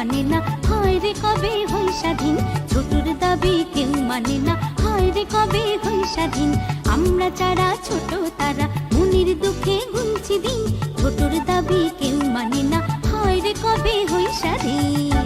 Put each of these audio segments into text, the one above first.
মানে না, হায় রে কবে হই স্বাধীন। ছোটর দাবি কেউ মানে না, হায় রে কবে হই স্বাধীন। আমরা যারা ছোট তারা মনির দুঃখে গুনছি দিন। ছোটর দাবি কেউ মানে না, হায় রে কবে হই স্বাধীন।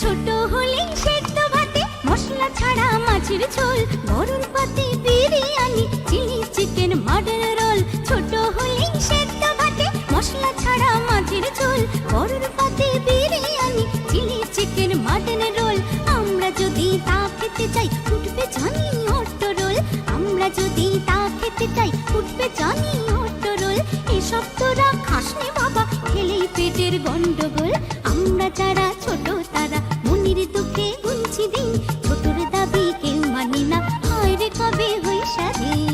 ছোট হলেই সেদ্ধ ভাতে মশলা ছাড়া মাছের ঝোল, গরম পাতে biryani, chilli chicken, mutton roll. ছোট হলেই সেদ্ধ ভাতে মশলা ছাড়া মাছের ঝোল, গরম পাতে biryani, chilli chicken, mutton roll. আমরা যদি তা খেতে চাই উঠবে জানি হট্ট রোল। আমরা যদি তা খেতে চাই উঠবে জানি হট্ট রোল। এসব তোরা খাসনি বাবা, খেলেই পেটের গন্ডগোল। আমরা যারা ছোট তারা মনির দুঃখে গুনছি দিন। ছোটর দাবি কেউ মানে না, হায় রে কবে হই স্বাধীন।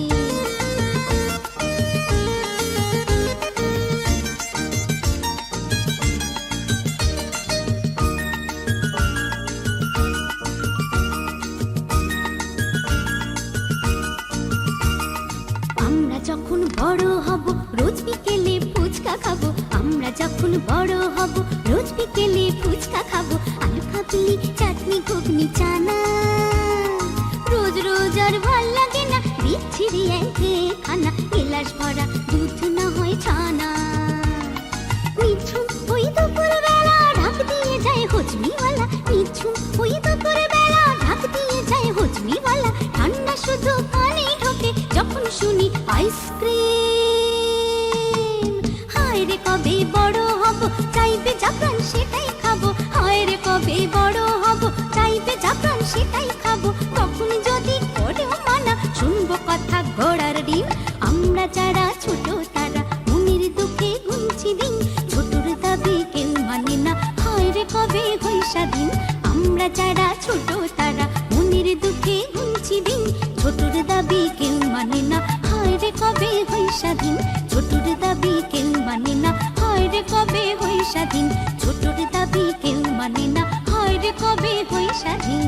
আমরা যখন বড় হব রোজ বিকেলে ফুচকা খাবো। আমরা যখন বড় হব রোজ বিকেলে ফুচকা খাবো। আলু কাবলি, চাটনি, ঘুগনি, চানা। রোজ রোজ আর ভাল লাগে না, বিচ্ছিরি একঘেয়ে খানা। গেলাস ভরা দুধ না হয় ছানা। নিঝুম ওই দুপুর বেলা ঢাক দিয়ে যায় হজমিওয়ালা। নিঝুম ওই দুপুর বেলা ঢাক দিয়ে যায় হজমিওয়ালা। ঠান্ডা শুধু কানে ঢোকে যখন শুনি আইসক্রিম। হায় রে কবে বড় হব, চাইবে যা প্রাণ সেটাই খাবো। হায় রে কবে বড় হব, চাইবে যা প্রাণ সেটাই খাবো। তখন যদি করেও মানা শুনবো কথা ঘোড়ার ডিম। আমরা যারা ছোট তারা মনির দুঃখে গুনছি দিন। ছোটর দাবি কেউ মানে না, হায় রে কবে হই স্বাধীন। আমরা যারা ছোট তারা মনির দুঃখে গুনছি দিন। ছোটর দাবি কেউ মানে না, হায় রে কবে হই স্বাধীন। ছোটর দাবি কেউ মানে না, হায় রে কবে হই স্বাধীন। ছোটর দাবি কেউ মানে না, হায় রে কবে হই স্বাধীন।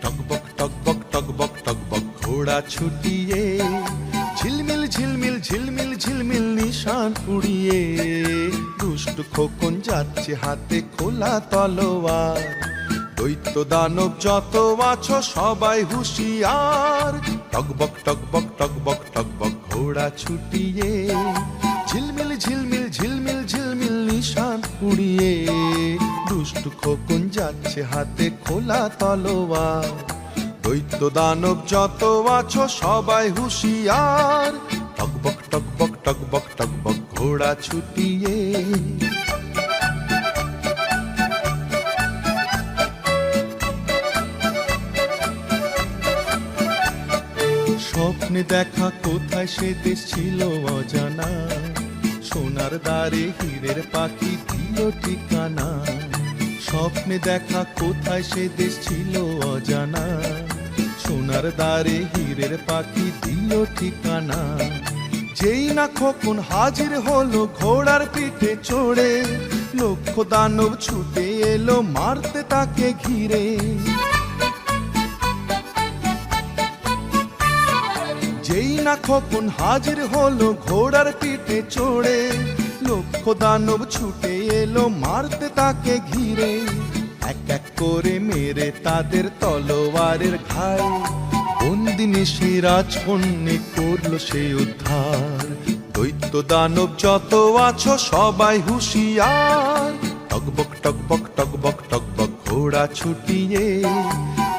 টকবক টকবক টকবক টকবক ঘোড়া ছুটিয়ে, ঝিলমিল ঝিলমিল ঝিলমিল ঝিলমিল নিশান উড়িয়ে। দুষ্ট খোকন যাচ্ছে হাতে খোলা তলোয়ার। দৈত্য দানব যত আছো সবাই হুঁশিয়ার। টকবক টকবক টকবক টকবক ঘোড়া ছুটিয়ে, ঝিলমিল ঝিলমিল ঝিলমিল ঝিলমিল নিশান উড়িয়ে। দুষ্ট খোকন যাচ্ছে হাতে খোলা তলোয়ার। দৈত্য দানব যত আছো সবাই হুঁশিয়ার। টকবক টকবক টকবক টকবক ঘোড়া ছুটিয়ে। স্বপ্নে দেখা কোথায় সে দেশ ছিল অজানা। সোনার দ্বারে হীরের পাখি দিল ঠিকানা। স্বপ্নে দেখা কোথায় সে দেশ ছিল অজানা। সোনার দ্বারে হীরের পাখি দিল ঠিকানা। যেই না খোকন হাজির হলো ঘোড়ার পিঠে চড়ে। লক্ষ দানব ছুটে এলো মারতে তাকে ঘিরে। যেই না খোকন হাজির হলো ঘোড়ার পিঠে চড়ে। লক্ষ দানব ছুটে এলো মারতে তাকে ঘিরে। এক এক করে মেরে তাদের তলোয়ারের ঘায়। বন্দিনী সেই রাজকন্যে করলো সে উদ্ধার। দৈত্য দানব যত আছো সবাই হুঁশিয়ার। টকবক টকবক টকবক টকবক ঘোড়া ছুটিয়ে,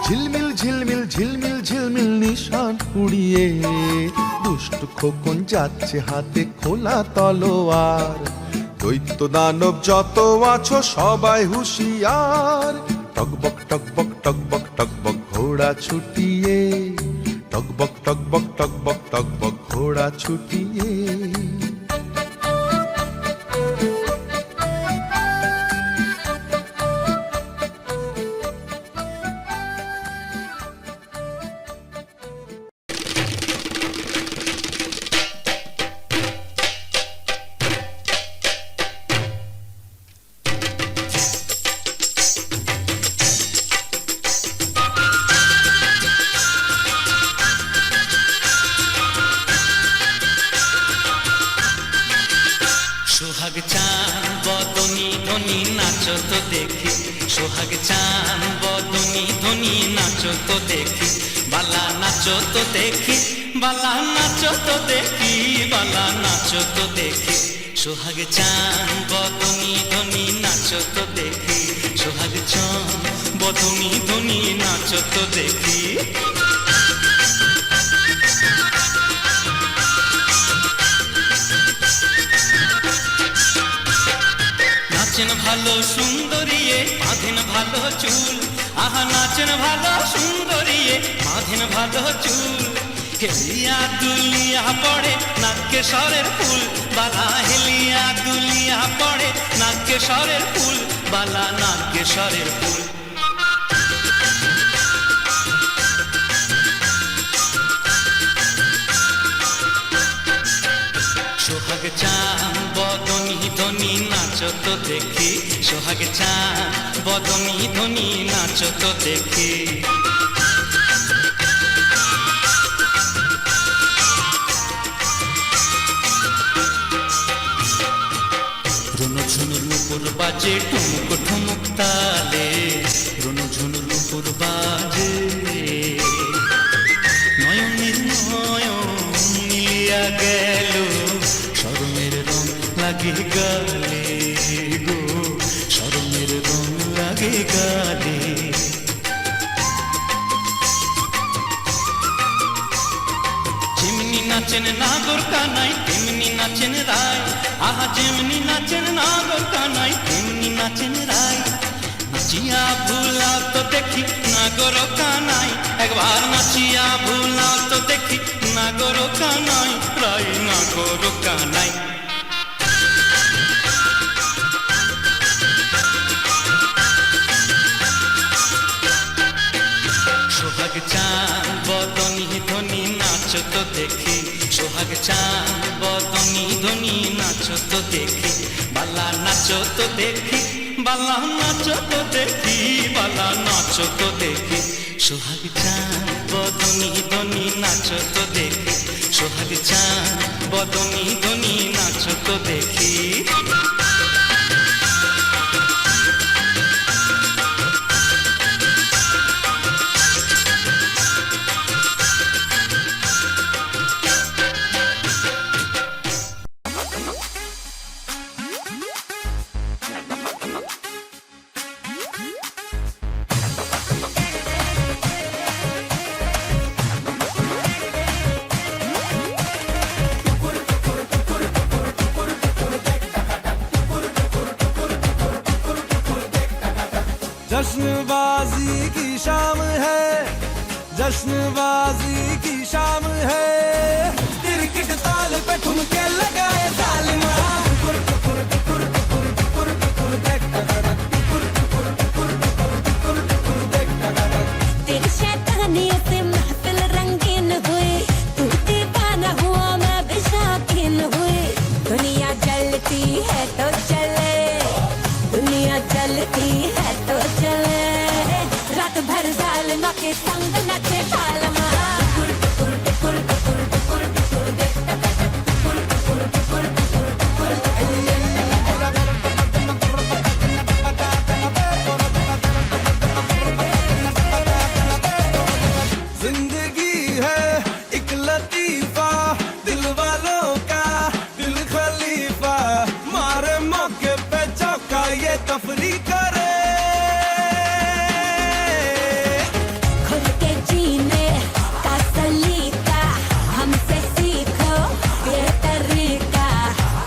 ঝিলমিল ঝিলমিল ঝিলমিল ঝিলমিল নিশান উড়িয়ে। দুষ্ট খোকন যাচ্ছে হাতে খোলা তলোয়ার। দৈত্য দানব যত আছো সবাই হুঁশিয়ার। টকবক টকবক টকবক টকবক ঘোড়া ছুটিয়ে। টকবক টকবক টকবক টকবক ঘোড়া ছুটিয়ে। সোহাগ চান বদনী ধ্বনি নাচো তো দেখি, সোহাগ চান বদনী ধ্বনি নাচো তো দেখি, বালা নাচো তো দেখি, বালা নাচো তো দেখি, বালা নাচো তো দেখি, সোহাগ চান বদনী ধ্বনি নাচো তো দেখি, সোহাগ চান বদনী ধ্বনি নাচো তো দেখি। নাচেন ভালো সুন্দরিয়ে বাঁধেন ভালো চুল, আহা নাচেন ভালো সুন্দরিয়ে বাঁধেন ভালো চুল, হেলিয়া দুলিয়া পড়ে নাগেশ্বরের ফুল, বালা হেলিয়া দুলিয়া পড়ে নাগেশ্বরের ফুল, বালা নাগেশ্বরের ফুল। সোহাগ চান বদনী ধ্বনি নাচো তো দেখি, সোহাগ চান বদনী ধ্বনি নাচো তো দেখি। রুনু ঝুনুর নুপুর বাজে ঠুমুক ঠুমুক তালে, রুনু ঝুনুর নুপুর বাজে, নয়নের নয়ন মিলিয়া গেল, শরমের রং লাগে গালে গো, শরমের রং লাগে গালে। যেমনি নাচেন নাগর কানাই তেমনি নাচেন রায়, আহা যেমনি নাচেন নাগর কানাই তেমনি নাচেন রায়, নাচিয়া ভুলাও তো দেখি নাগর কানাই, একবার নাচিয়া ভুলাও তো দেখি নাগর কানাই, রায় নাগর কানাই। সোহাগ চান বদনী ধ্বনি নাচো তো দেখি, সোহাগ চান বদনী ধ্বনি নাচো তো দেখি, বালা নাচো তো দেখি, বালা নাচো তো দেখি, বালা নাচো তো দেখি, সোহাগ চান বদনী ধ্বনি নাচো তো দেখি, সোহাগ চান বদনী ধ্বনি নাচো তো দেখি। जश्नबाजी की शाम है, जश्नबाजी की शाम है, क्रिकेट ताल पे ठुमके लगाए जालिमा, तेरी शैतानियों से महफिल रंगीन हुई, तू दीवाना हुआ मैं भी शौकीन हुई, दुनिया जलती है तो चले, दुनिया जलती है तो चले, रात भर जालिमा के संग नचे बालमा। जिंदगी है एक लतीफा, दिल वालों का दिल खलीफा, मारे मौके पे चौका ये तफरी करे, खुद के जीने का सलीका हमसे सीखो ये तरीका,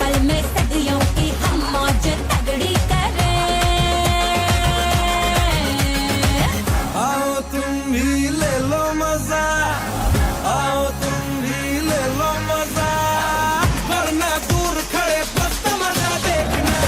पल में सदियों की हम मौज तगड़ी करें। आओ तुम भी ले लो मजा, आओ तुम भी ले लो मजा, वरना दूर खड़े बस तमाशा देखना।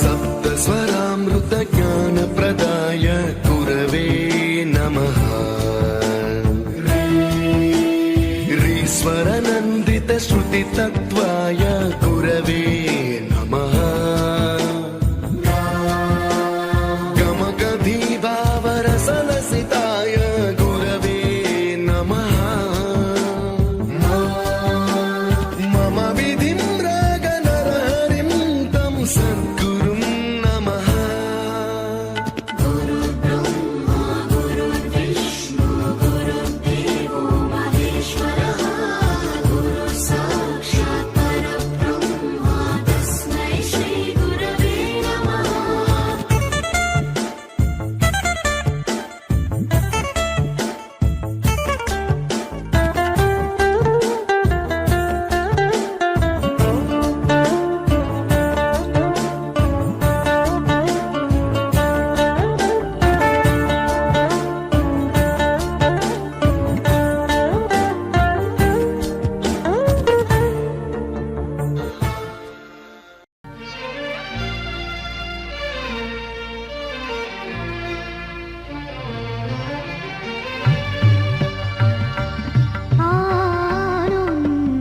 सप्तस्वरामृतज्ञानप्रदाय गुरवे नमः ऋस्वरनन्दितश्रुतितत्त्वाय गुरवे नमः गमगधीभावरसलसिताय गुरवे नमः मम विधिं रागनरहरिं तं सद्गुरुं नमः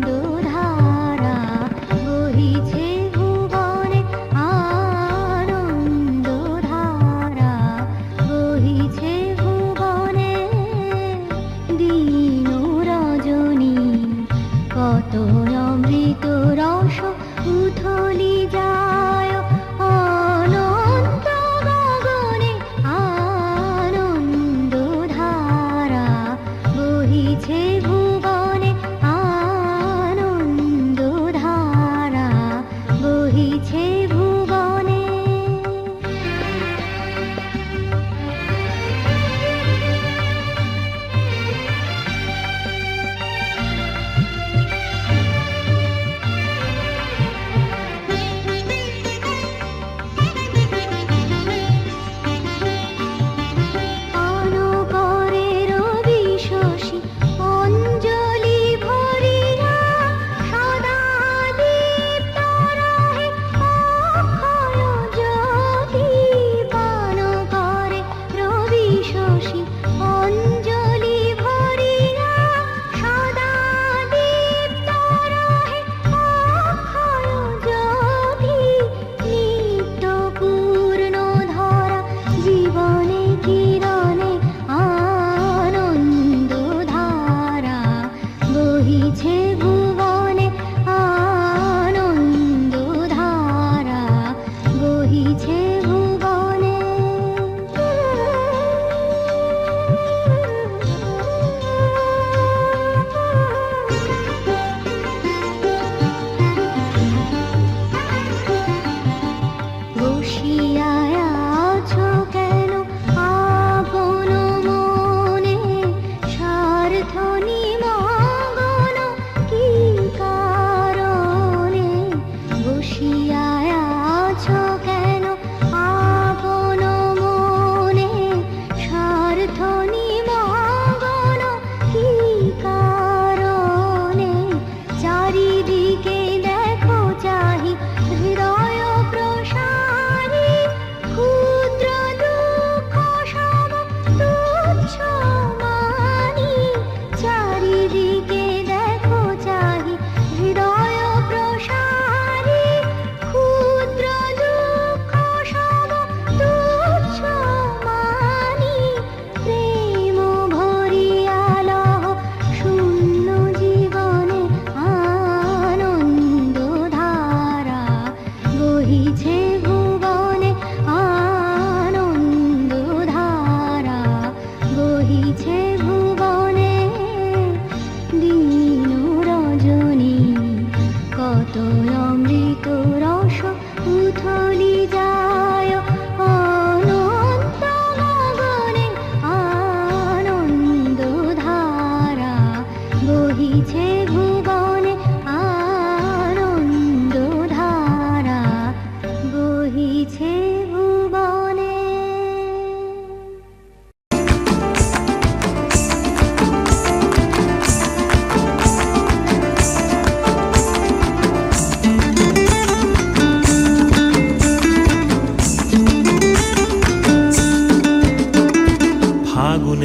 আনন্দধারা বহিছে ভুবনে, আনন্দধারা বহিছে ভুবনে, দিন রজনী কত অমৃত রস উথলি যায় অনন্ত গগনে, আনন্দধারা বহিছে ভুবনে, আনন্দধারা বহিছে ভুবনে। অনবরে রবি শশী অঞ্জলি ভরিয়া সদা দীপ্ত রহে অক্ষয় জ্যোতি। পান করে রবি শশী অঞ্জলি ভরিয়া সদা দীপ্ত রহে অক্ষয় জ্যোতি। নিত্য পূর্ণ ধরা জীবনে কিরণে, আনন্দধারা বহিছে ভুবনে, আনন্দধারা বহিছে ভুবনে। বসিয়া আছো কেন আপন মনে, স্বার্থ নিমগ্ন কি কারণে? বসিয়া আছো কেন আপন মনে, স্বার্থ নিমগ্ন কি কারণে? চারিদিকে দেখো চাহি হৃদয় প্রসারী, ক্ষুদ্র দুঃখ সম তুচ্ছ মানি। চারিদিকে দেখো চাহি হৃদয় প্রসারী, ক্ষুদ্র দুঃখ সম তুচ্ছ মানি। প্রেম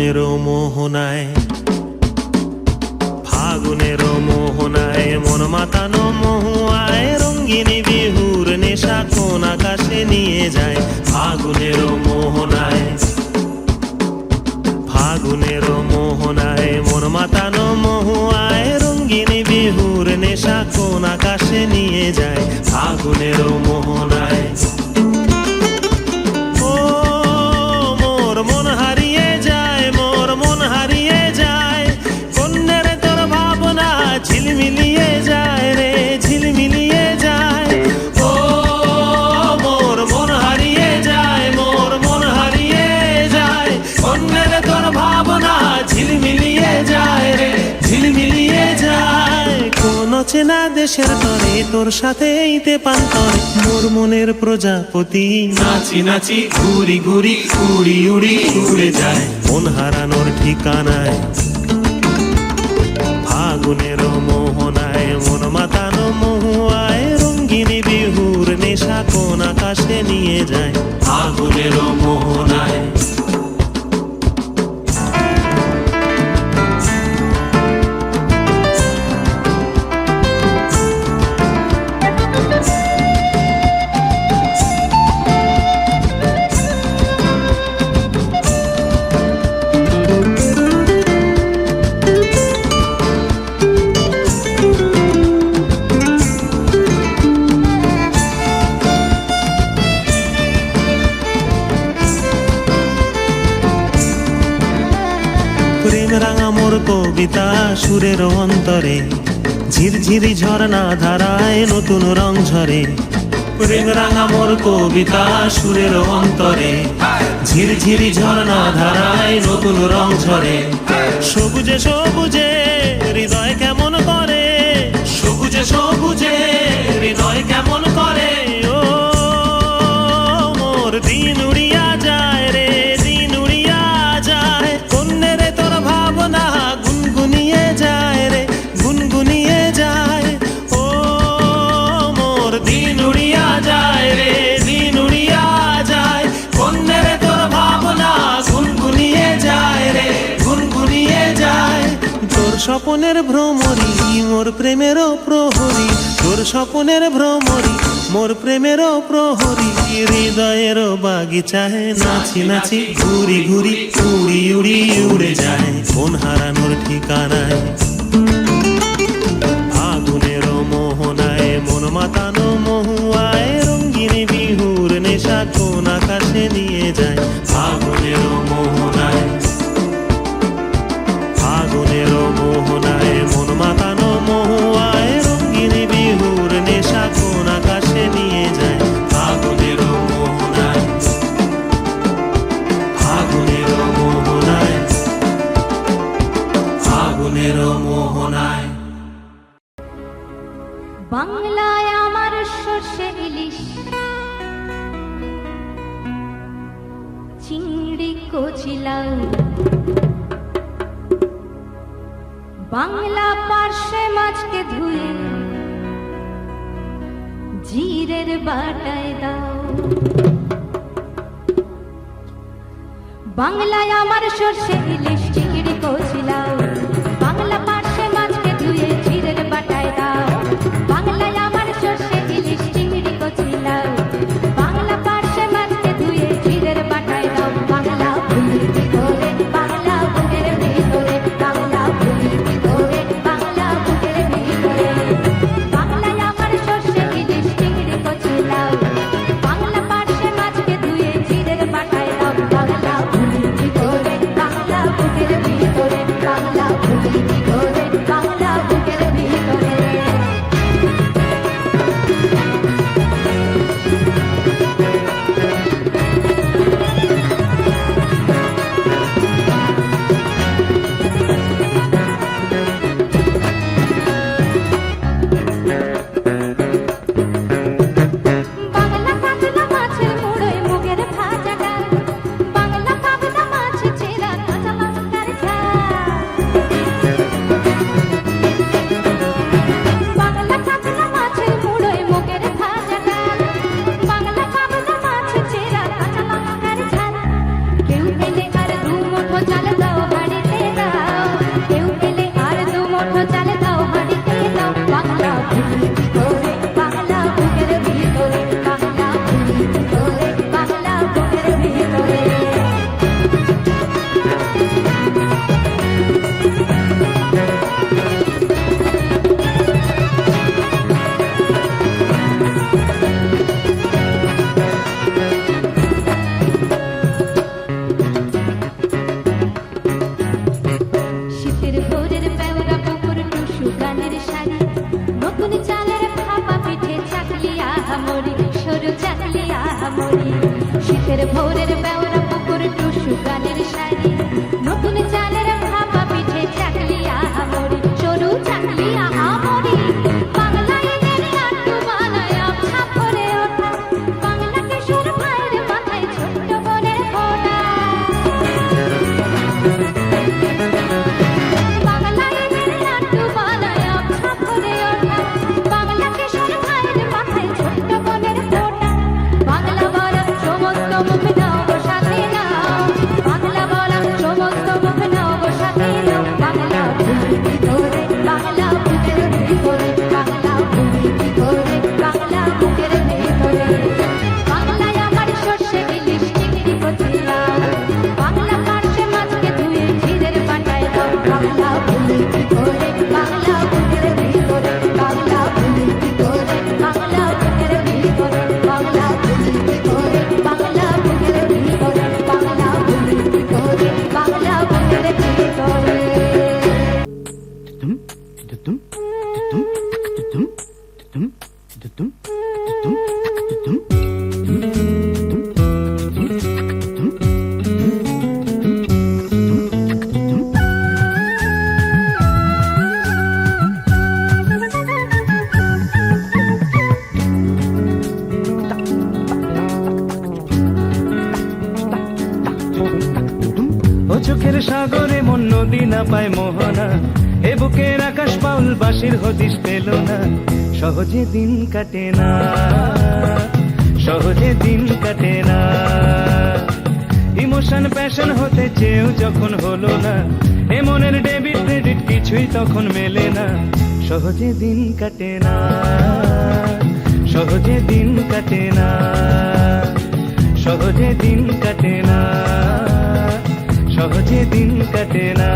ফাগুনেরও মোহনায়, ফাগুনেরও মোহনায় মন মাতানো মহুয়ায় রঙ্গিনী বিহুর নেশা কোন আকাশে নিয়ে যায়। ফাগুনেরও মোহনায়, ফাগুনেরও মোহনায় মন মাতানো মহুয়ায় রঙ্গিনী বিহুর নেশা কোন আকাশে নিয়ে যায়। ফাগুনেরও মোহনায় ও মোর মন হারিয়ে যায়, মোর মন হারিয়ে যায়, কন্যের তোর ভাবনা ঝিলমিলিয়ে যায় রে, ঝিলমিলিয়ে যায়। ও মোর মন হারিয়ে যায়, মোর মন হারিয়ে যায়, কন্যের তোর ভাবনা ঝিলমিলিয়ে যায় রে, ঝিলমিলিয়ে যায়। কোন চেনা দেশের তরে তোর সাথে এইতে পান্তরে মোর মনের প্রজাপতি নাচি নাচি ঘুরি ঘুরি উড়ি উড়ি উড়ে যায় মন হারানোর ঠিকানায়। ফাগুনেরও মোহনায় মন মাতানো মহুয়ায় রঙ্গিনী বিহুর নেশা কোন আকাশে নিয়ে যায়। ফাগুনেরও মোহনায় প্রেম রাঙা মোর কবিতা সুরের অন্তরে ঝিরঝিরি ঝর্ণা ধারায় নতুন রং ঝরে। প্রেম রাঙা মোর কবিতা সুরের অন্তরে ঝিরঝিরি ঝর্ণা ধারায় নতুন রং ঝরে। সবুজে সবুজে হৃদয় কেমন করে, সবুজে সবুজে হৃদয় কেমন করে। ও মোর দিন উড়িয়া যায় রে, দিন উড়িয়া যায়, কন্যের তোর ভাবনা গুনগুনিয়ে যায় রে, গুনগুনিয়ে যায়। ও মোর দিন উড়িয়া যায় রে, দিন উড়িয়া যায়, কন্যের তোর ভাবনা গুনগুনিয়ে যায় রে, গুনগুনিয়ে যায়। তোর স্বপনের ভ্রমরি মোর প্রেমেরও প্রহরী, তোর স্বপনের ভ্রমরি মোর প্রেমেরও প্রহরী। হৃদয়েরও বাগিচায় নাচি নাচি ঘুরি ঘুরি উড়ি উড়ি উড়ে যায় মন হারানোর ঠিকানায়। ফাগুনেরও মোহনায় মন মাতানো মহুয়ায় রঙ্গিনী বিহুর নেশা কোন আকাশে নিয়ে যায়। ফাগুনেরও মোহনায়, ফাগুনেরও মোহনায় মন মাতানো মহুয়ায় রঙ্গিনী বিহুর নেশা কোন আকাশে নিয়ে যায়। ফাগুনেরও মোহনায়, ফাগুনেরও মোহনায়, ফাগুনেরও মোহনায়। বাংলায় আমার সর্ষে ইলিশ, চিংড়ি কচিলাও, বাংলা পার্শে মাছকে ধুয়ে জিরের বাটায় দাও। বাংলায় আমার সর্ষে ইলিশ, চিংড়ি কচিলাও, বাংলা পার্শে মাছকে ধুয়ে জিরের বাটায় দাও। বাংলায় আমার সর্ষে ইলিশ, চিংড়ি কচিলাও, বাংলা পার্শে মাছকে ধুয়ে জিরের বাটায় দাও। বাংলা বুকের ভিতরে, বাংলা বুকের ভিতরে, বাংলা বুকের ভিতরে, বাংলা বুকের ভিতরে। বাংলায় আমার সর্ষে ইলিশ, চিংড়ি কচিলাও, বাংলা পার্শে মাছকে ধুয়ে জিরের বাটায় দাও। বাংলা বুকের ভিতরে, বাংলা বুকের নতুন চালের ভাপা পিঠে চাকলি আহামরি সরু চাকলি আহামরি বাংলা এদের লাড্ডু বানায় ভাপ করে ওঠা বাংলা কিশোর ভাইয়ের মাথায় ছোট্ট বোনের ফোঁটা বাংলা এদের লাড্ডু বানায় ভাপ করে ওঠা বাংলা কিশোর ভাইয়ের মাথায় ছোট্ট বোনের ফোঁটা বাংলা বলা সমস্ত মুখ নাও গো সাথে নাও বাংলা বলা সমস্ত মুখ নাও গো সাথে নাও বাংলা ভূমি ভিতরে বাংলা বুকের ভিতরে বাংলা ভূমি ভিতরে বাংলা বুকের ভিতরে বাংলায় আমার সর্ষে ইলিশ চিংড়ি কচিলা বাংলা পার্শে মাছকে ধুয়ে ঝিদের পাটায় দাও বাংলা ভূমি ভিতরে বাংলা বুকের ভিতরে বাংলা ভূমি ভিতরে বাংলা বুকের ভিতরে বাংলা ভূমি ভিতরে বাংলা বুকের ভিতরে বাংলা ভূমি ভিতরে বাংলা বুকের ভিতরে ও চোখের সাগরে মন নদী না পায় মোহনা এ বুকের আকাশ পাউল বাঁশির হদিশ পেল না সহজে দিন কাটে না সহজে দিন কাটে না ইমোশন প্যাশন হতে চেয়েও যখন হলো না এ মনের ডেবিট ক্রেডিট কিছুই তখন মেলে না সহজে দিন কাটে না সহজে দিন কাটে না সহজে দিন কাটে না সহজে দিন কাটে না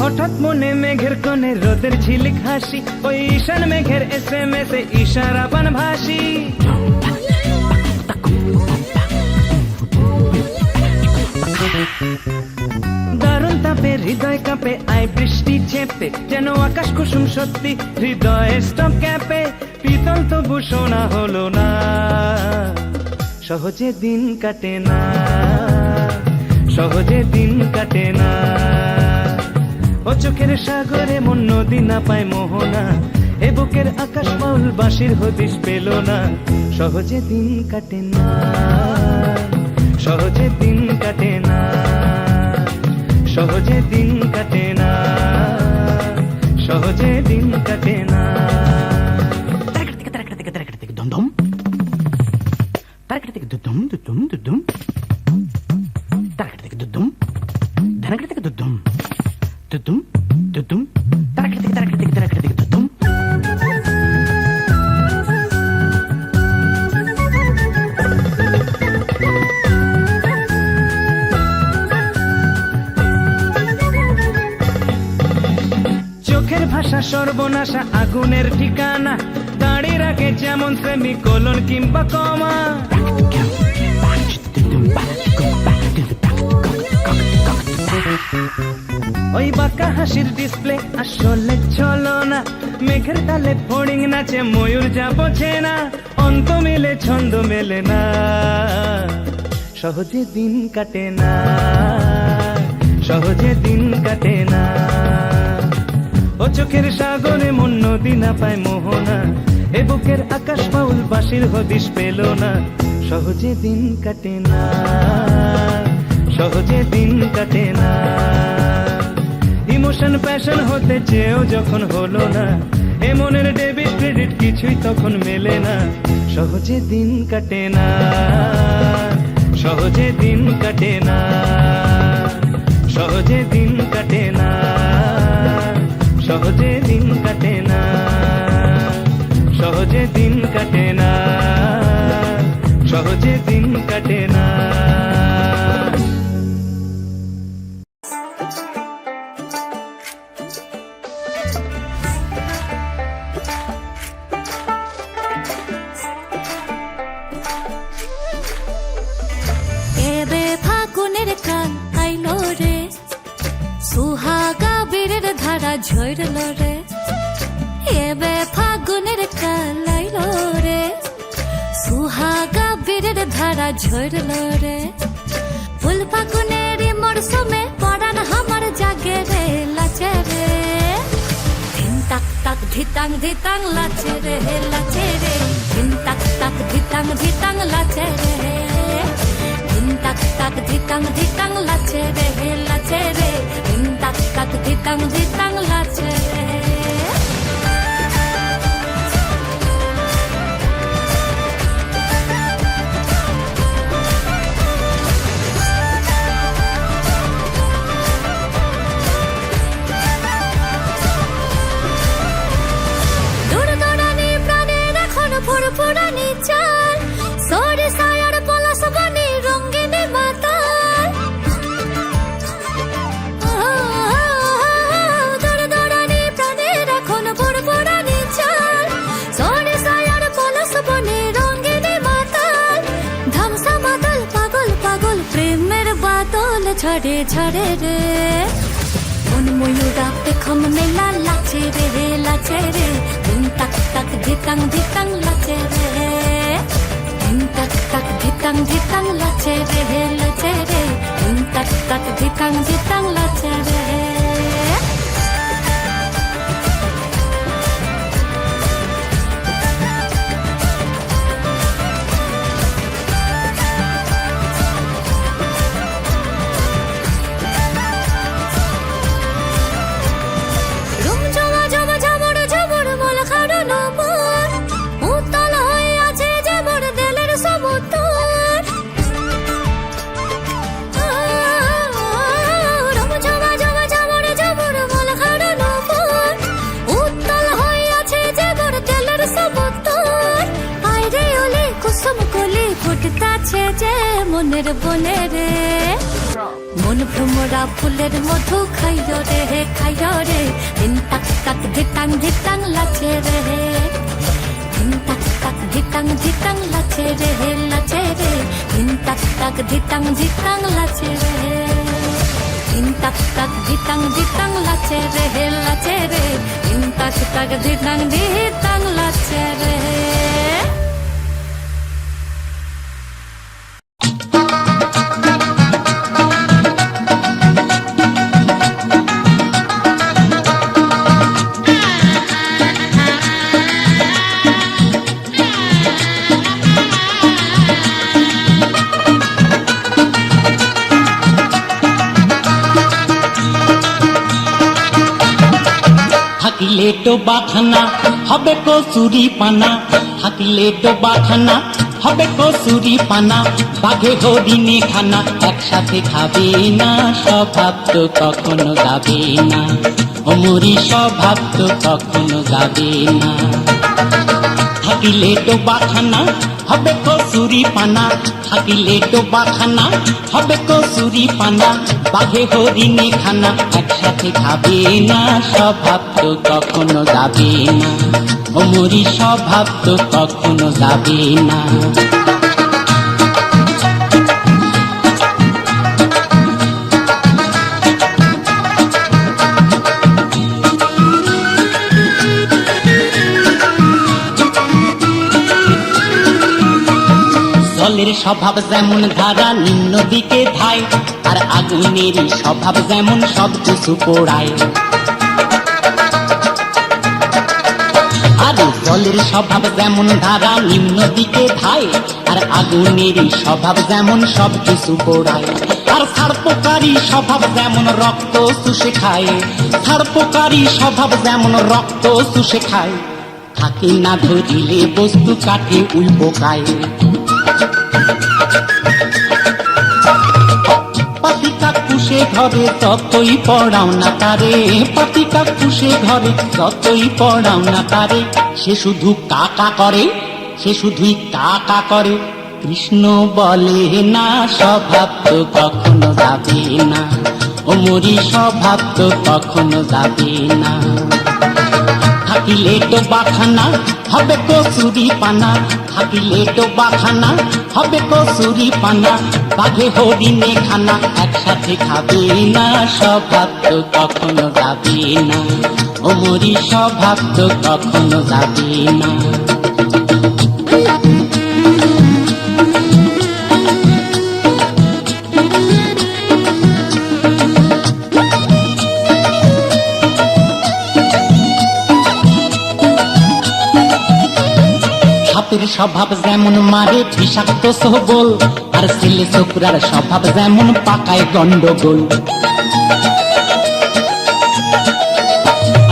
হঠাৎ মনে মেঘের কোণে রোদের ঝিলিক হাসি ওই ঈশান মেঘের SMS এ ইশারা বান ভাসি দারুণ তাপে হৃদয় কাঁপে আয় বৃষ্টি চেপে যেন আকাশ কুসুম সত্যি হৃদয়ে স্টপ ক্যাপে পিতল তবু শোনা হলো না সহজে দিন কাটে না সহজে দিন কাটে না ও চোখের সাগরে মন নদী না পায় মোহনা এ বুকের আকাশ পাউল বাঁশির হদিশ পেল না সহজে দিন কাটে না সহজে দিন কাটে না সহজে দিন কাটে না সহজে দিন কাটে না দম তারকাটিকে দুদম দুদম দুদম তারকাটিকে দুদম ধানকাটিকে দুদম দুদম দুদম তারকাটিকে দুদম চোখের ভাষা সর্বনাশা আগুনের ঠিকানা দাঁড়িয়ে রাখে যেমন সেমিকোলন কিংবা কমা ওই বাঁকা হাসির ডিসপ্লে আসলে চলো না মেঘের তালে ফড়িং নাচে ময়ূর যা বোঝে না অন্ত মেলে ছন্দ মেলে না সহজে দিন কাটে না সহজে দিন কাটে না ও চোখের সাগরে মন নদী না পায় মোহনা এ বুকের আকাশ পাউল বাঁশির হদিশ পেল না সহজে দিন কাটে না সহজে দিন কাটে না ইমোশন প্যাশন হতে চেয়েও যখন হলো না এ মনের ডেবিট ক্রেডিট কিছুই তখন মেলে না সহজে দিন কাটে না সহজে দিন কাটে না সহজে দিন কাটে না সহজে দিন কাটে না সহজে দিন কাটে না সহজে দিন কাটে না ঝরল রে, এবে ফাগুনের কালাইল রে, সুহাগা বীরের ধারা ঝরল রে, ফুল ফাগুনের মরশুমে পরাণ আমার জাগে রে লাচে রে, ধিন তাক তাক ধিতাং ধিতাং লাচে রে লাচে রে, ধিন তাক তাক ধিতাং ধিতাং লাচে রে, ধিন তাক তাক ধিতাং ধিতাং লাচে রে লাচে রে, ধিন তাক তাক ধিতাং ধিতাং লাচে রে। দূরদূরানি প্রাণের এখন ফুরফুরানি চাল, সরিষা আর পলাশ বনে রঙিনী মাতাল। দূরদূরানি প্রাণের এখন ফুরফুরানি চাল, সরিষা আর পলাশ বনে রঙিনী মাতাল। ধামসা মাতাল পাগল পাগল প্রেমের বাদল ঝরে ঝরে রে, মন ময়ূরা পেখম মেলা লাচে রে লাচে রে, ধিন তাক তাক ধিতাং ধিতাং লাচে রে, ধিন তাক তাক ধিতাং ধিতাং লাচে রে লাচে রে, ধিন তাক তাক ধিতাং ধিতাং লাচে রে। রুম জমা জমা ঝামর ঝামর মল খাড়ানো পর, উত্তাল হয়ে আছে যেমন দেলের সমুদ্র। রুম জমা জমা ঝামর ঝামর মল খাড়ানো পর, উত্তাল হয়ে আছে যেমন দেলের সমুদ্র। আইরে ওলে কুসুম কলি ফুটতাছে যে মনের বনে রে, মন ভ্রমরা ফুলের মধু খাইয় রে খাইয় রে, ধিন তাক তাক ধিতাং ধিতাং লাচে রে, ধিন তাক তাক ধিতাং ধিতাং লাচে রে লাচে রে, ধিন তাক তাক ধিতাং ধিতাং লাচে রে, ধিন তাক তাক ধিতাং ধিতাং লাচে রে লাচে রে, ধিন তাক তাক ধিতাং ধিতাং লাচে রে। থাকিলে ডোবাখানা হবে কচুরি পানা, থাকিলে ডোবাখানা হবে কচুরি পানা, বাঘে হরিণে খানা একসাথে খাবে না, স্বভাব তো কখনো যাবে না, অমরি স্বভাব তো কখনো যাবে না। থাকিলে ডোবাখানা হবে কচুরি পানা, থাকিলে ডোবাখানা হবে কচুরি পানা, বাঘে হরিণে খানা একসাথে খাবে না, স্বভাব তো কখনো যাবে না, অমরি স্বভাব তো কখনো যাবে না। জলের স্বভাব যেমন ধারা নিম্ন দিকে ধায়, আর আগুনের স্বভাব যেমন সব কিছু পোড়ায়। আর জলের স্বভাব যেমন ধারা নিম্ন দিকে ধায়, আর আগুনের স্বভাব যেমন সব কিছু পোড়ায়। আর ছাড়পোকারি স্বভাব যেমন রক্ত চুষে খায়, ছাড়পোকারি স্বভাব যেমন রক্ত চুষে খায়। থাকে না ধরিলে বস্তু কাটে উই পোকায়। পাপিকা ঘরে যতই পড়াও না তারে, পাপিকা পুষে ঘরে যতই পড়াও না তারে, সে শুধু কাকা করে, সে শুধুই কাকা করে। কৃষ্ণ বলে না স্বভাব তো কখনো যাবে না, অমরি স্বভাব তো কখনো যাবে না। থাকিলে তো বাখানা হবে কচুরি পানা, থাকিলে ডোবাখানা হবে কচুরি পানা বাঘে হরিণে খানা একসাথে খাবে না স্বভাব তো কখনো যাবে না ও মরি স্বভাব তো কখনো যাবে না সাপের স্বভাব যেমন মারে বিষাক্ত সবল আর ছেলে ছোকরার স্বভাব যেমন পাকায় গন্ডগোল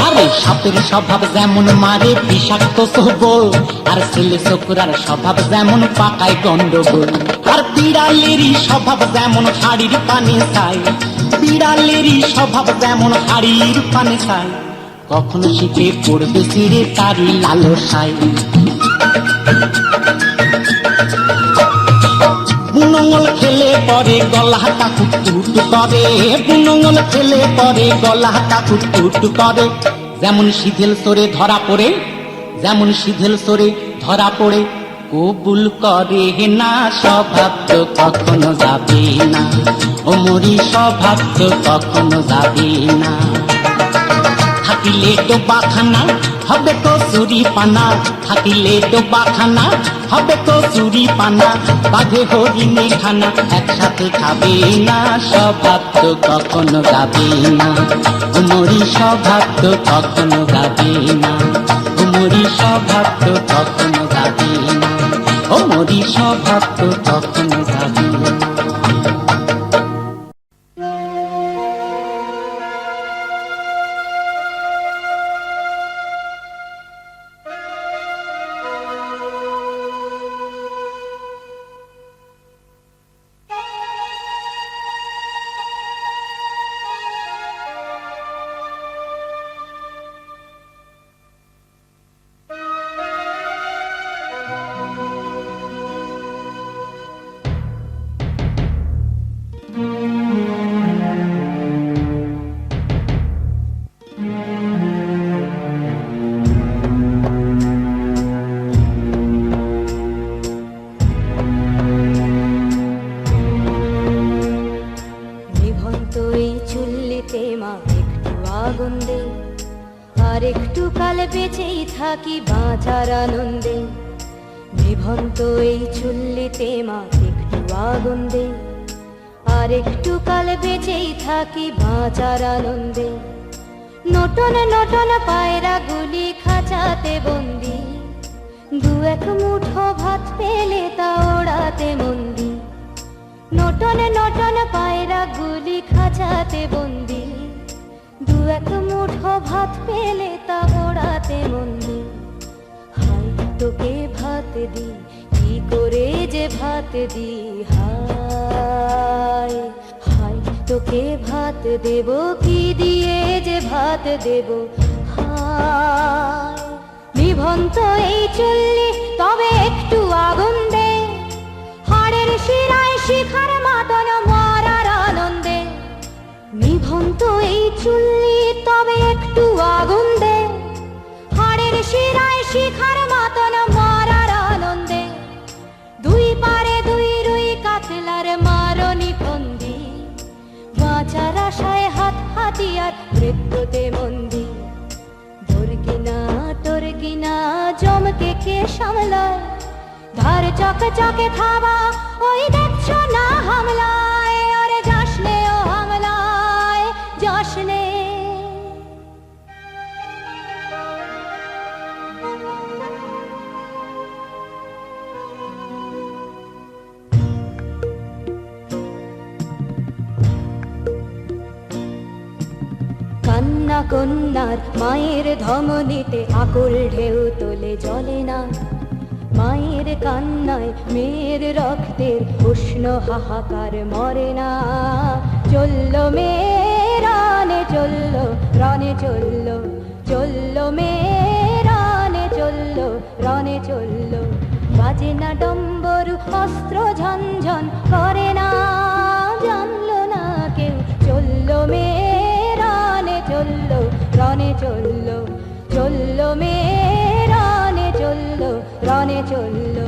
আরে সাপের স্বভাব যেমন মারে বিষাক্ত সবল আর ছেলে ছোকরার স্বভাব যেমন পাকায় গন্ডগোল আর বিড়ালেরই স্বভাব যেমন হাড়ির পানে চায় বিড়ালেরই স্বভাব যেমন হাড়ির পানে চায় কখনো শীতে পড়বে ছিঁড়ে তারই লালসায় বুনঙ্গল খেলে পরে গলাটা কুটকুট করে বুনঙ্গল খেলে পরে গলাটা কুটকুট করে যেমন শিথিল সরে ধরা পড়ে যেমন শিথিল সরে ধরা পড়ে কবুল করে না স্বভাব তো কখনো যাবে না ও মরি স্বভাব তো কখনো যাবে না থাকিলে ডোবাখানা হবে কচুরি পানা থাকিলে ডোবাখানা হবে কচুরি পানা বাঘে হরিণে খানা একসাথে খাবে না স্বভাব তো কখনো যাবে না উমরি স্বভাব তো কখনো যাবে না উমরি স্বভাব তো কখনো যাবে না উমরি স্বভাব তো কখনো যাবে না আর একটু কাল বেঁচেই থাকি বাঁচার আনন্দে নিভন্ত এই চুল্লিতে মা একটু আগুন দে আর একটু কাল বেঁচেই থাকি বাঁচার আনন্দে নটন নটন পায়রা গুলি খাঁচাতে বন্দি দু এক মুঠো ভাত পেলে তা ওড়াতে মন্দি নটন নটন পায়রা গুলি খাঁচাতে বন্দি দু এক মুঠো ভাত পেলে তা ওড়াতে মন্দি হাই তোকে ভাত দি কি করে যে ভাত দি হাই হাই তোকে ভাত দেব কি দিয়ে যে ভাত দেব হাই নিভন্ত এই চুল্লি তবে একটু আগুন দে হাড়ের শিরায় শিখার মাতন মরার আনন্দে নিভন্ত এই চুল্লি তবে একটু আগুন দে হাড়ের শিরায় শিখার মাতন মরার আনন্দে দুই পারে দুই রুই কাতলার মারনি ফন্দি বাঁচার আশায় হাত হাতিয়ার মৃত্যুতে মন্দি তোর কিনা জমকে কে সামলায় ধার চকে চকে থাবা ওই দেখছ না হামলায় আরে যাসনে ও হামলায় যাসনে কান্না কন্যার মায়ের ধমনীতে আকুল ঢেউ তোলে জলে না মায়ের কান্নায় মেয়ের রক্তের উষ্ণ হাহাকার মরে না চললো মেয়ে রানে চললো রনে চললো চললো মেয়ে রানে চললো রনে চললো বাজে না ডম্বরু অস্ত্র ঝনঝন করে না জানলো না কেউ চললো মেয়ে রানে চললো রনে চললো চললো মেয়ে রানে চললো রনে চললো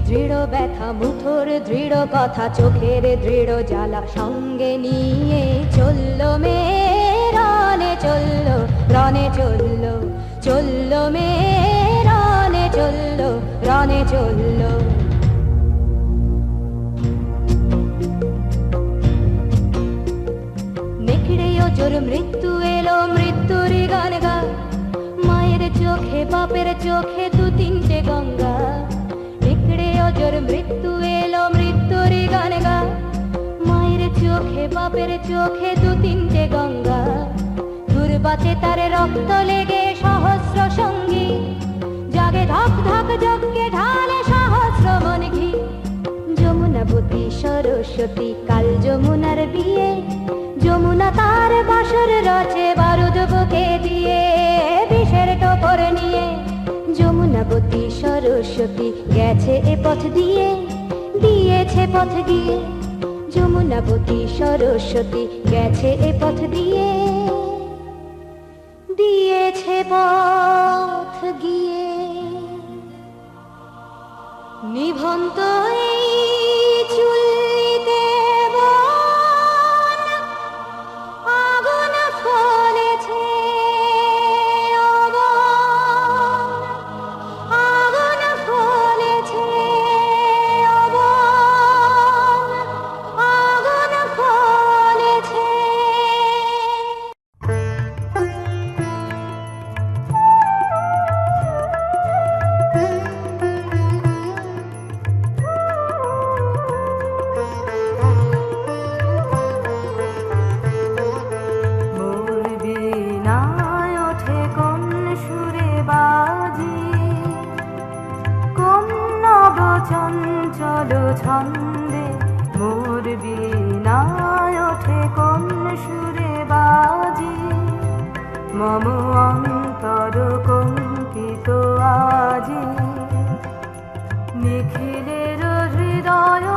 দৃঢ় ব্যথা মুঠোর দৃঢ় কথা চোখের দৃঢ় জ্বালা সঙ্গে নিয়ে চললো মেয়ে রনে চললো রনে চললো চললো মেয়ে রনে চললো রনে চললো নেকড়ে ওজোর মৃত্যু এলো মৃত্যুরই গান গা মায়ের চোখে বাপের চোখে দু তিনটে গঙ্গা নেকড়ে ওজোর মৃত্যু এলো মৃত্যুরই গান গা মায়ের চোখে বাপের চোখে দু তিনটে গঙ্গা দুর্বাতে তার রক্ত লেগে সহস্র সঙ্গী জাগে ধক ধক যজ্ঞে ঢালে সহস্র মন ঘি যমুনাবতী সরস্বতী কাল যমুনার বিয়ে যমুনা তার বাসর রচে বারুদ বুকে দিয়ে বিষের টোপর নিয়ে যমুনাবতী সরস্বতী গেছে এ পথ দিয়ে দিয়েছে পথ গিয়ে যমুনাবতী সরস্বতী গেছে এ পথ দিয়ে দিয়েছে পথ গিয়ে নিভন্ত এই চুল্লিতে আগুন ফলেছে আগুন ফলেছে আগুন ফলেছে চঞ্চল ছন্দে মোর বীণায় ওঠে কোন সুরে বাজি মম অন্তর কম্পিত আজি নিখিলের হৃদয়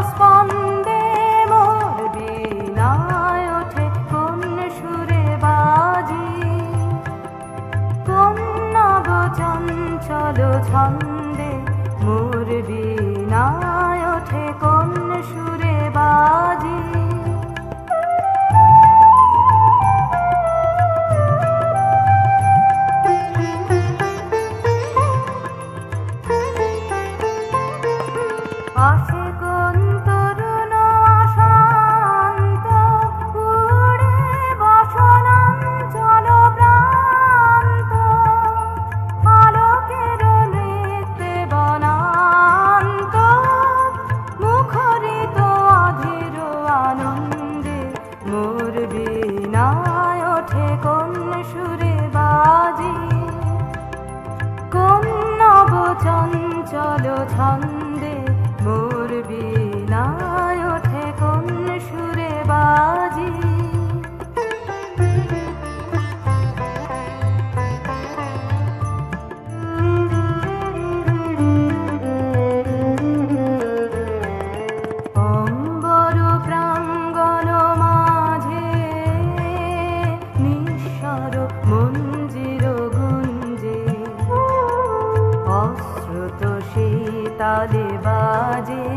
স্পন্দে মোর বীণায় ওঠে কোন সুরে বাজি কোন নব চঞ্চল ছন্দে মোর বীণায় ওঠে কোন সুরে বাজি আসে কোন তরুণ শান্ত উড়ে বসনাঞ্চল প্রান্ত আলোকের নৃত্যে বনান্ত মুখরিত অধীর আনন্দে মোর বীণায় ওঠে কোন সুরে বাজি কোন নব চঞ্চল ছন্দে মোর বীণায় ওঠে কোন সুরে বাজি অম্বর প্রাঙ্গণ মাঝে নিঃস্বর মঞ্জির গুঞ্জে অশ্রুত শীতালে বাজে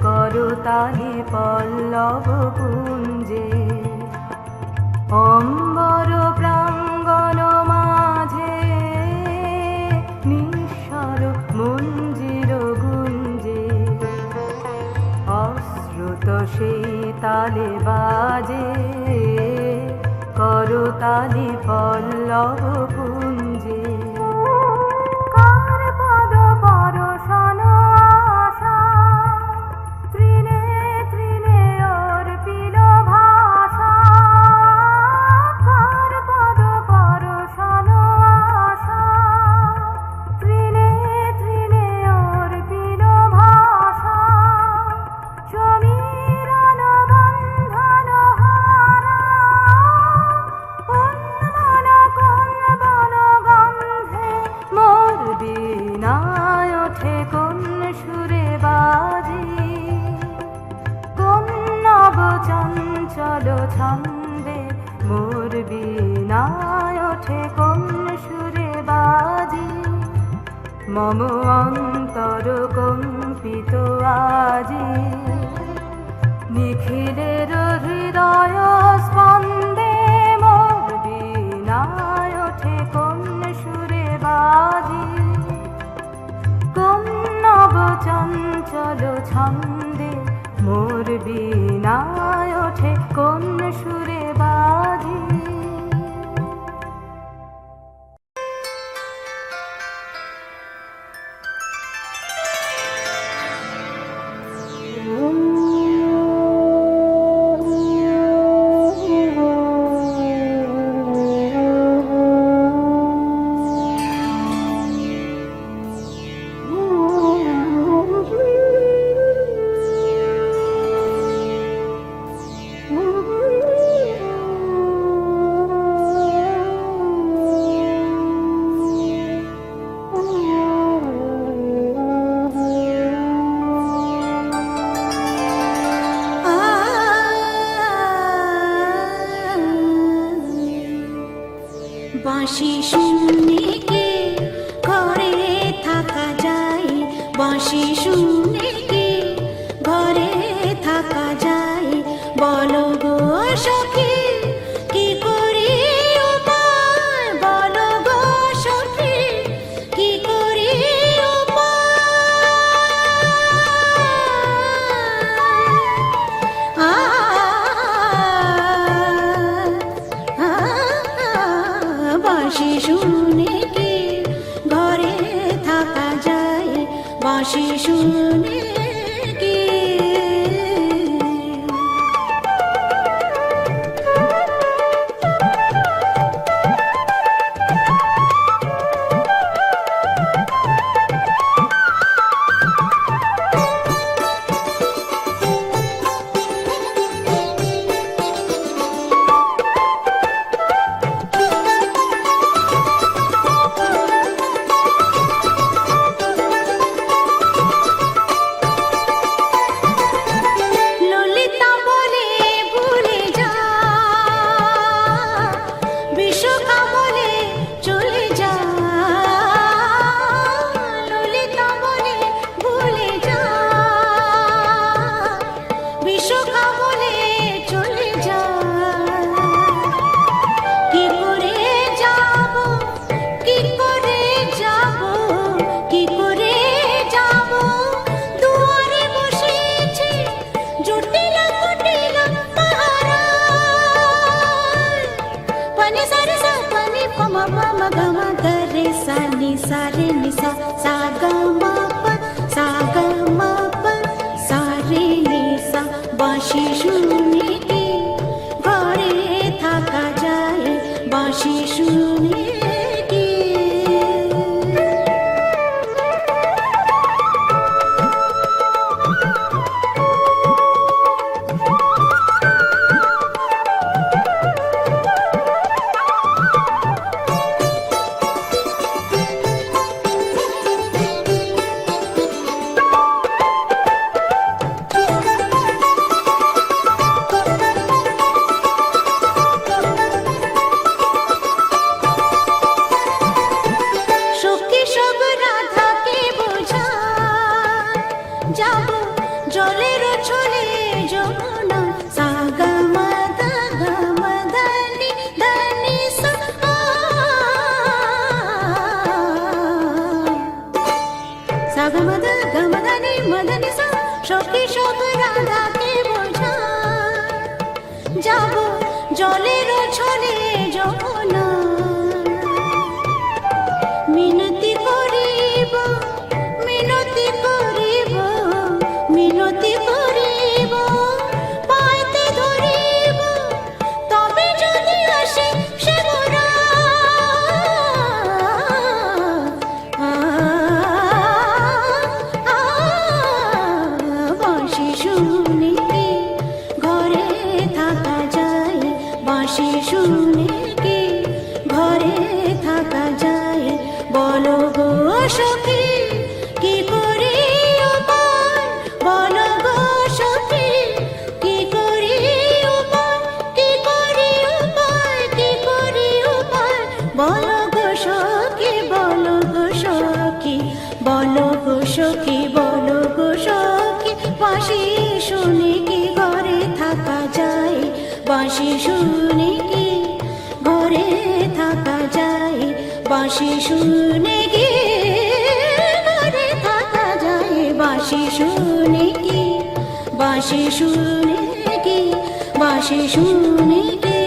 করতালি পল্লব কুঞ্জে অম্বর প্রাঙ্গণ মাঝে নিঃস্বর মঞ্জির গুঞ্জে অশ্রুত শীতালে বাজে করতালি পল্লব কুঞ্জে কার পদ পরশন আশা তৃণে তৃণে অর্পিল ভাষা কার পদ পরশন আশা তৃণে তৃণে অর্পিল ভাষা সমীরণ বন্ধন হারা উন্মন কনবন গন্ধে মোর বীণায় ওঠে কোন সুরে বাজি কোন নব চঞ্চল ছন্দে মোর বীণায় ওঠে কোন সুরে বাজি মম অন্তর বড় কম্পিত আজি নিখিলের হৃদয় স্পন্দে মোর বীণায় ওঠে কোন সুরে বাজি কোন নব চঞ্চল ছন্দে মোর বীণায় ওঠে কোন সুরে বাজি বাঁশি শুনে কি ঘরে থাকা যায় বাঁশি শুনে কি ঘরে থাকা যায় বলো গো সখী কি করি উপায় বলো গো সখী কি করি বাঁশি শুনে কি ঘরে থাকা যায় বাঁশি শুনে কি ললিতা বলে ভুলে যা বিশ্বকা বলে চলে যা ললিতা বলে ভুলে যা বিশ্বকা বলে চলে যা কি করে যাব কি করে যাব কি করে যাব দুয়ারে বসেছে জটিল কুটিল পাহারা পানি সারে সা পানি পমা পমা গমা গরে সা নি সারে নি সা সা গমা প সা গমা প সারে নি সা বাঁশি শুনে কি ঘরে থাকা যায় বাঁশি শুনে কি সখী সব রাধাকে বোঝা যাব জলের ছলে যমুনা সাগা মাদা গা ধানি ধানি সা সাগা মাদা গা ধানি মদনি সা সখী সব রাধাকে বোঝা যাব জলের ছলে যমুনা মিনতি করিব মিনতি করিব মিনতি করিব পাইতে ধরিব তবে যদি আসে সে মোরা বাঁশি শুনে কি ঘরে থাকা যায় বাঁশি শুনে কি ঘরে থাকা যায় বলো গো সখী কি করি উপায় বলো গো সখী কি করি উপায় কি করি উপায় কি করি উপায় বলো গো সখী বলো গো সখী বলো গো সখী বলো গো সখী বাঁশি শুনে কি ঘরে থাকা যায় বাঁশি শুনে কি ঘরে থাকা যায় বাঁশি শুনে কি ঘরে থাকা যায় বাঁশি শুনে কি বাঁশি শুনে কি বাঁশি শুনে কি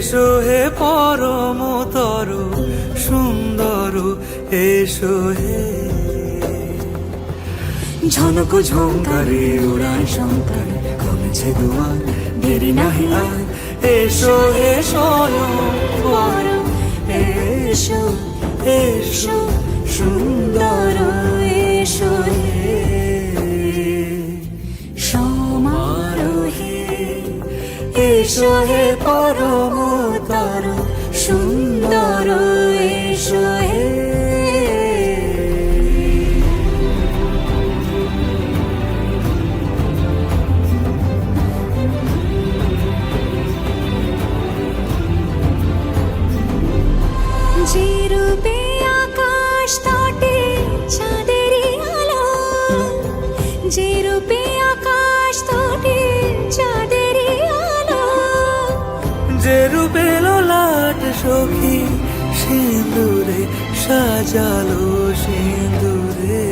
এসো হে পরমতর সুন্দর এসো হে ঝনক ঝঙ্কারে উড়ায় শঙ্কর কমেছে দুয়ার দেরি নাহি আর এসো হে স্বয়ং পরম এসো এসো সুন্দর এসো হে সমারোহে এসো হে পরমতর সুন্দর এসো হে যে রূপে আকাশ তটে চাঁদেরই আলো যে রূপে আকাশ তটে চাঁদেরই আলো যে রূপে লোলাট সখী সিঁদুরে সাজালো সিঁদুরে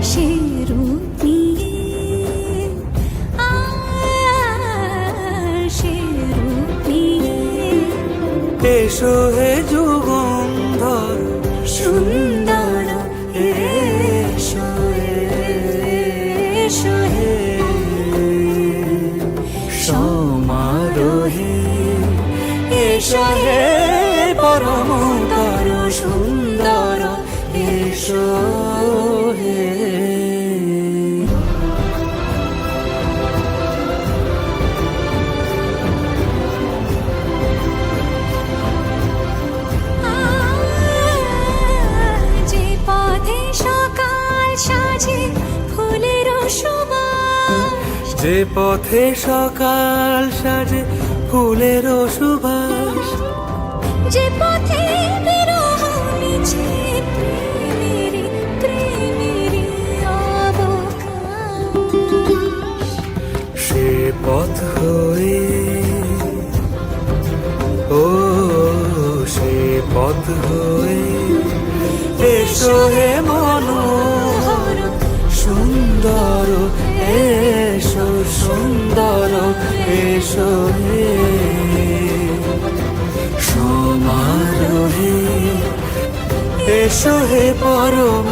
সে রূপ নিয়ে সে রূপ নিয়ে এসো হে যুগন্ধর সুন্দর এসো এসো হে যে পথে সকাল সাজে ফুলের সুবাস, যে পথে সকাল সাজে ফুলের সুবাস, যে পথে বিরহ মিছে প্রেমেরই অবকাশ, সে পথ হয়ে ও সে পথ হয়ে এসো হে মনোহর সুন্দর, এসো সুন্দর, এসো হে সমারোহে, এসো হে পরম